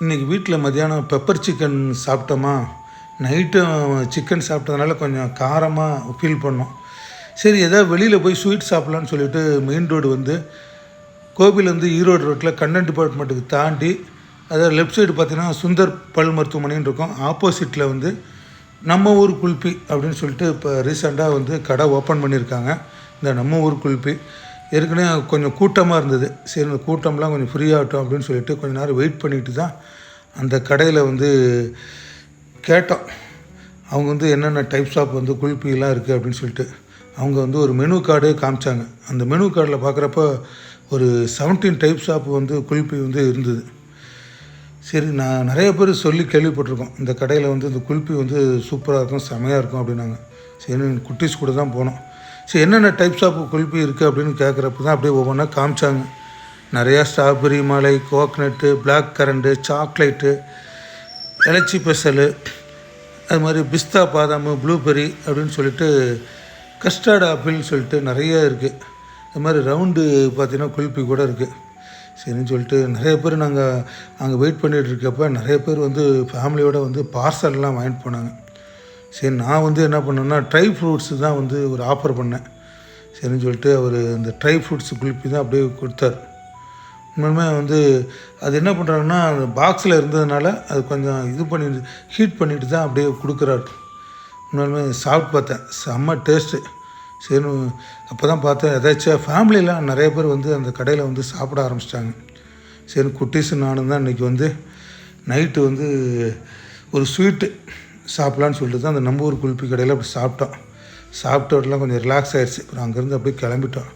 இன்றைக்கி வீட்டில் மதியானம் பெப்பர் சிக்கன் சாப்பிட்டோமா. நைட்டும் சிக்கன் சாப்பிட்டதுனால கொஞ்சம் காரமாக ஃபீல் பண்ணோம். சரி, ஏதாவது வெளியில் போய் ஸ்வீட் சாப்பிட்லான்னு சொல்லிவிட்டு மெயின் ரோடு வந்து கோபிலேருந்து ஈரோடு ரோட்டில் கண்ணன் டிபார்ட்மெண்ட்டுக்கு தாண்டி, அதாவது லெஃப்ட் சைடு பார்த்தீங்கன்னா சுந்தர் பல் மருத்துவமனைன்னு இருக்கும். ஆப்போசிட்டில் வந்து நம்ம ஊர் குல்பி அப்படின்னு சொல்லிட்டு இப்போ ரீசெண்டாக வந்து கடை ஓப்பன் பண்ணியிருக்காங்க. இந்த நம்ம ஊர் குல்பி ஏற்கனவே கொஞ்சம் கூட்டமாக இருந்தது. சரி, இந்த கூட்டம்லாம் கொஞ்சம் ஃப்ரீ ஆகட்டும் அப்படின்னு சொல்லிட்டு கொஞ்சம் நேரம் வெயிட் பண்ணிட்டு தான் அந்த கடையில் வந்து கேட்டோம். அவங்க வந்து என்னென்ன டைப்ஸ் ஆஃப் வந்து குல்பிலாம் இருக்குது அப்படின்னு சொல்லிட்டு அவங்க வந்து ஒரு மெனு கார்டு காமிச்சாங்க. அந்த மெனு கார்டில் பார்க்குறப்ப ஒரு 17 டைப்ஸ் ஆஃப் வந்து குல்பி வந்து இருந்தது. சரி, நான் நிறைய பேர் சொல்லி கேள்விப்பட்டிருக்கோம், இந்த கடையில் வந்து இந்த குல்பி வந்து சூப்பராக இருக்கும், செமையாக இருக்கும் அப்படின்னாங்க. சரி, குட்டீஸ் கூட தான் போனோம். சரி, என்னென்ன டைப்ஸ் ஆஃப் குல்பி இருக்குது அப்படின்னு கேட்குறப்ப தான் அப்படியே ஒவ்வொன்றா காமிச்சாங்க. நிறையா ஸ்ட்ராபெரி மலை, coconut, black currant, chocolate, இலச்சி bezel, அது மாதிரி பிஸ்தா பாதாம், ப்ளூபெரி அப்படின்னு சொல்லிட்டு கஸ்டர்ட் ஆப்பிள்னு சொல்லிட்டு நிறைய இருக்குது. அது மாதிரி ரவுண்டு பார்த்திங்கன்னா குல்பி கூட இருக்குது. சரின்னு சொல்லிட்டு நிறைய பேர் நாங்கள் அங்கே வெயிட் பண்ணிகிட்டு இருக்கப்போ நிறைய பேர் வந்து ஃபேமிலியோடு வந்து பார்சல்லாம் வாங்கிட்டு போனாங்க. சரி, நான் வந்து என்ன பண்ணேன்னா ட்ரை ஃப்ரூட்ஸு தான் வந்து ஒரு ஆஃபர் பண்ணேன். சரின்னு சொல்லிட்டு அவர் இந்த ட்ரை ஃப்ரூட்ஸ் குல்பி தான் அப்படியே கொடுத்தார். உண்மையுமே வந்து அது என்ன பண்ணுறாங்கன்னா அந்த பாக்ஸில் இருந்ததுனால அது கொஞ்சம் இது பண்ணி ஹீட் பண்ணிட்டு தான் அப்படியே கொடுக்குறாரு. உண்மையுமே சாப்பிட்டு பார்த்தேன், செம்ம டேஸ்ட்டு. சரி, அப்போ தான் பார்த்தேன் ஏதாச்சும் ஃபேமிலியெலாம் நிறைய பேர் வந்து அந்த கடையில் வந்து சாப்பிட ஆரம்பிச்சிட்டாங்க. சரி, குட்டீஸு நானும் தான் இன்றைக்கி வந்து நைட்டு வந்து ஒரு ஸ்வீட்டு சாப்பிட்லான்னு சொல்லிட்டு தான் அந்த நம்ம ஊர் குல்பி கடையில் அப்படி சாப்பிட்டோம். சாப்பிட்டோடலாம் கொஞ்சம் ரிலாக்ஸ் ஆகிடுச்சு. அப்புறம் அங்கேருந்து அப்படியே கிளம்பிட்டோம்.